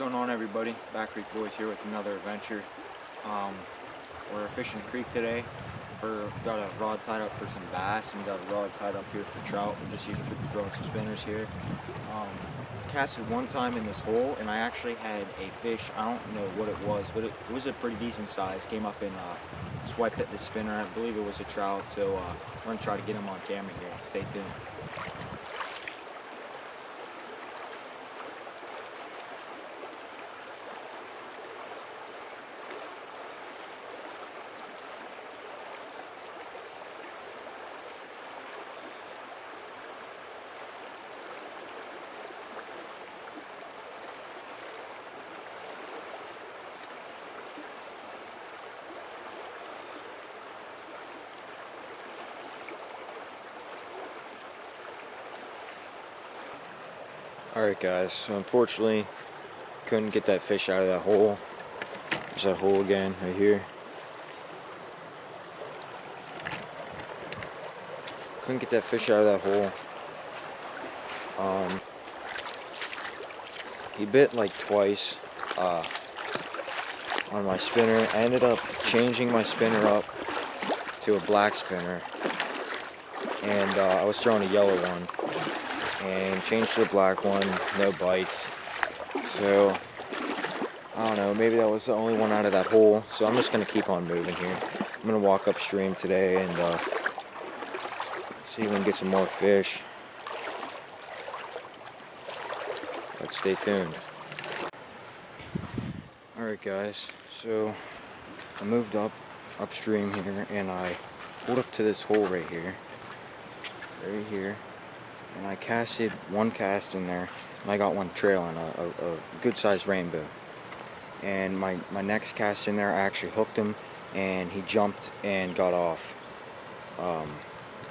going on, everybody? Back Creek Boys here with another adventure. We're fishing the creek today. Got a rod tied up for some bass, and we got a rod tied up here for trout. We're just throwing some spinners here. Casted one time in this hole, and I actually had a fish. I don't know what it was, but it was a pretty decent size. Came up and swiped at the spinner. I believe it was a trout, so we're going to try to get him on camera here. Stay tuned. Alright guys, so unfortunately couldn't get that fish out of that hole. There's that hole again right here. Couldn't get that fish out of that hole. He bit like twice on my spinner. I ended up changing my spinner up to a black spinner, and I was throwing a yellow one. And changed to the black one, no bites. So, I don't know, maybe that was the only one out of that hole. So I'm just going to keep on moving here. I'm going to walk upstream today and see if we can get some more fish. But stay tuned. Alright guys, so I moved upstream here, and I pulled up to this hole right here. Right here. And I casted one cast in there, and I got one trailing, a good-sized rainbow. And my next cast in there, I actually hooked him, and he jumped and got off. And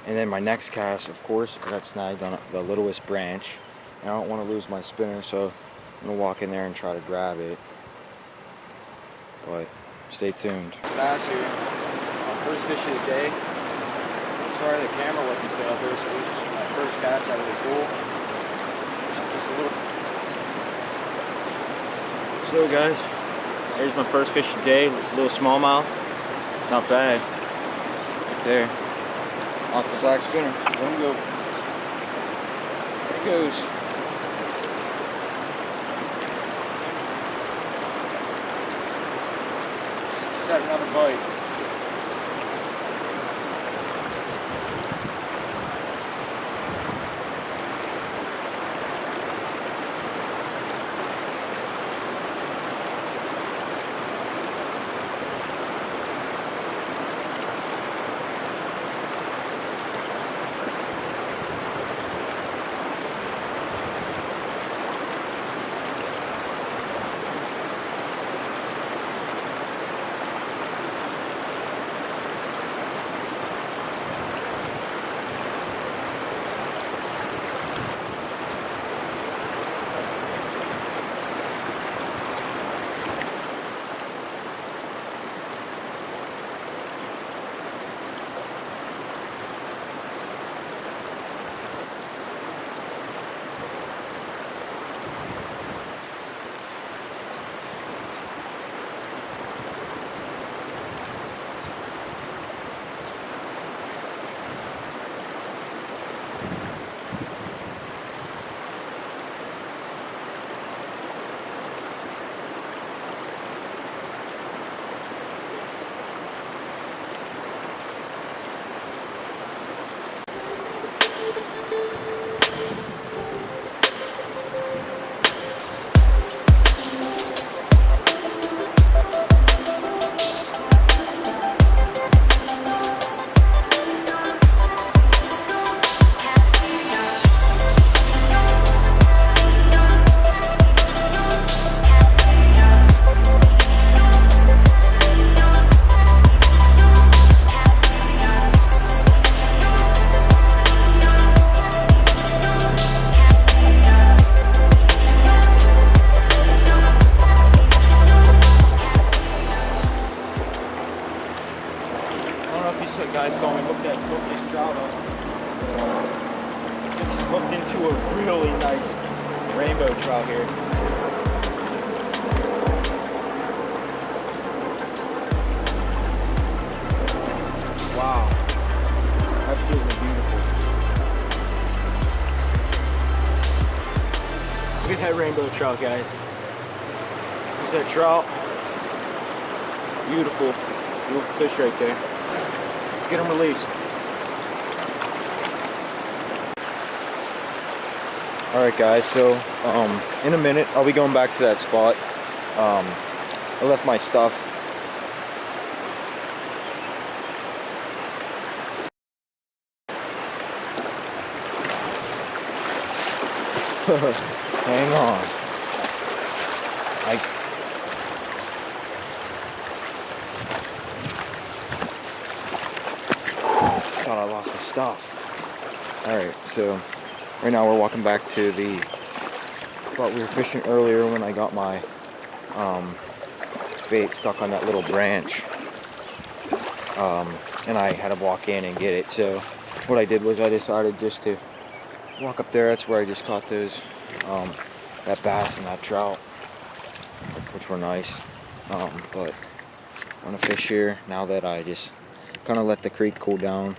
then my next cast, of course, I got snagged on the littlest branch. And I don't want to lose my spinner, so I'm going to walk in there and try to grab it. But stay tuned. Bass here. First fish of the day. Sorry the camera wasn't set up there, so it was just my first cast out of this hole. Just a little. So guys, there's my first fish of the day, little smallmouth. Not bad. Right there. Off the black spinner. Let him go. There he goes. Just had another bite. Guys saw me hook this trout up. Just hooked into a really nice rainbow trout here. that rainbow trout, guys. There's that trout. Beautiful, beautiful fish right there. Let's get him released. Alright guys, so in a minute I'll be going back to that spot. I left my stuff. Hang on. Thought I lost my stuff. Alright, so right now we're walking back to the spot we were fishing earlier when I got my bait stuck on that little branch. And I had to walk in and get it. So what I did was I decided just to walk up there. That's where I just caught those, that bass and that trout, which were nice. But I'm gonna fish here now that I just kind of let the creek cool down.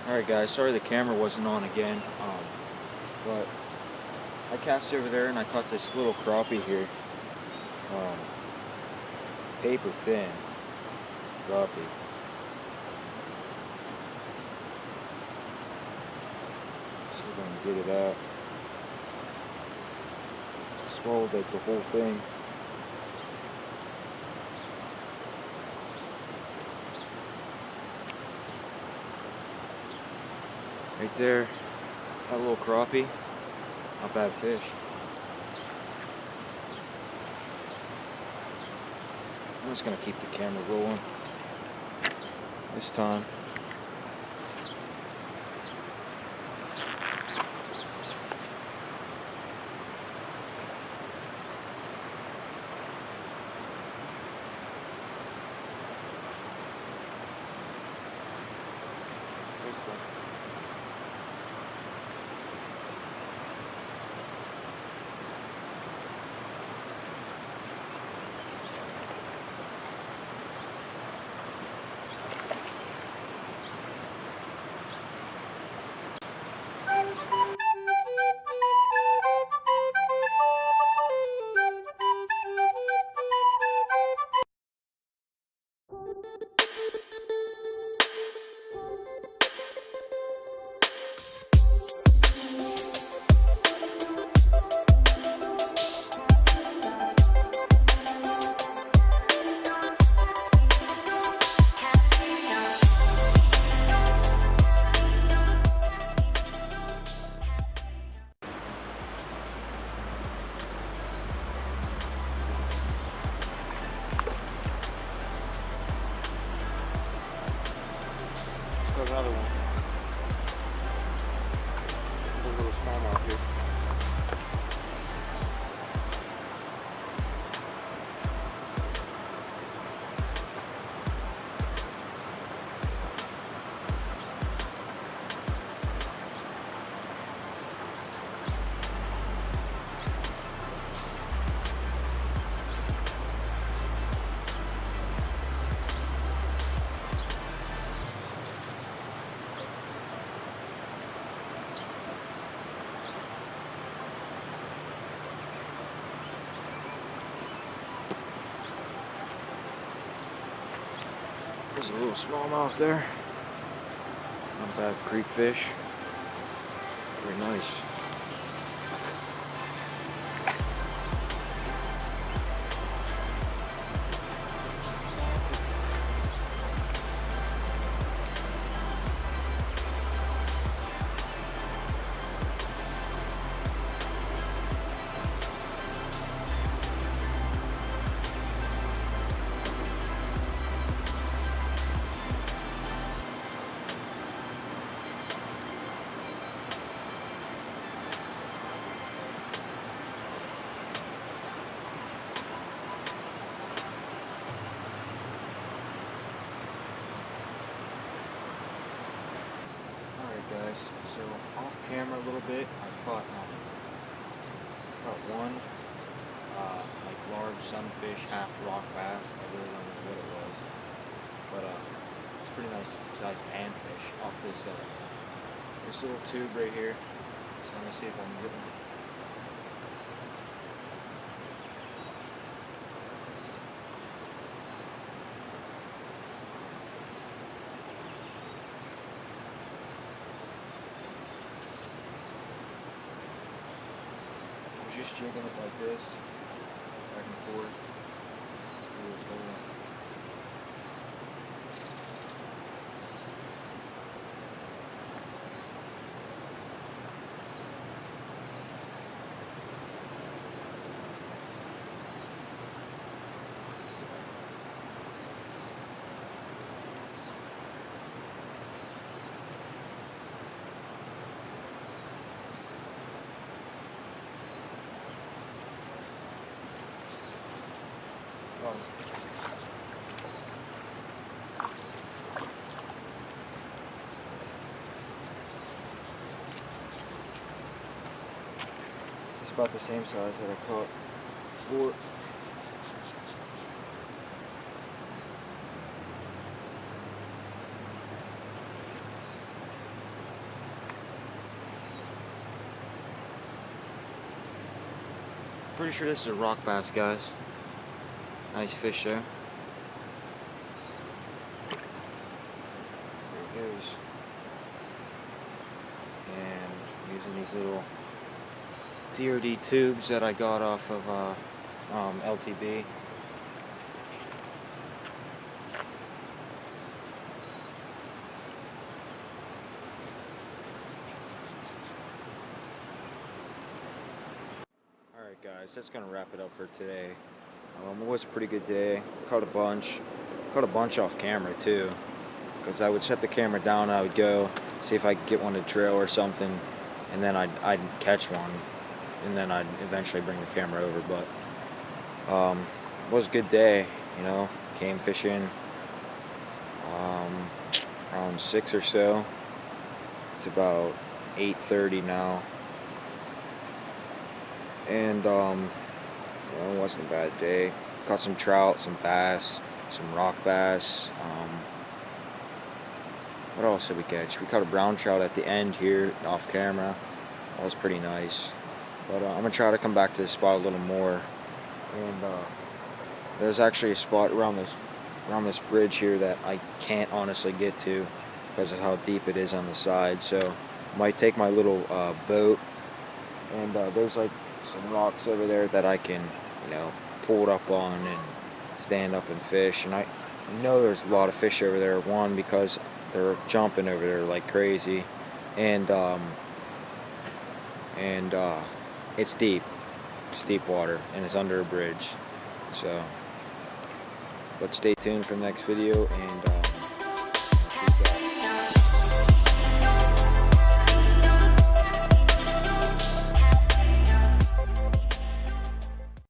Alright guys, sorry the camera wasn't on again, but I cast over there and I caught this little crappie here, paper thin crappie. See if I can get it out. Swallowed like the whole thing. Right there, that little crappie, not bad fish. I'm just gonna keep the camera rolling this time. This one. Another one. A little smallmouth here. a little smallmouth there. Not bad creek fish. Very nice. Guys, so off camera a little bit, I caught one like large sunfish, half rock bass. I really don't know what it was, but it's pretty nice sized panfish off this little tube right here. So I'm gonna see if I can get one. Just jigging it like this, back and forth. It's about the same size that I caught before. Pretty sure this is a rock bass, guys. Nice fish there. There it goes. And using these little DOD tubes that I got off of LTB. Alright guys, that's gonna wrap it up for today. It was a pretty good day. Caught a bunch off camera too, because I would set the camera down and I would go see if I could get one to trail or something, and then I'd catch one, and then I'd eventually bring the camera over. But it was a good day, you know. Came fishing around 6 or so. It's about 8:30 now, and you know, it wasn't a bad day. Caught some trout, some bass, some rock bass. What else did we catch? We caught a brown trout at the end here off camera. That was pretty nice. But I'm gonna try to come back to this spot a little more. And there's actually a spot around this bridge here that I can't honestly get to because of how deep it is on the side. So I might take my little boat, and there's like some rocks over there that I can, you know, pull it up on and stand up and fish. And I know there's a lot of fish over there. One, because they're jumping over there like crazy, and it's deep. It's deep water, and it's under a bridge. So, but stay tuned for the next video, and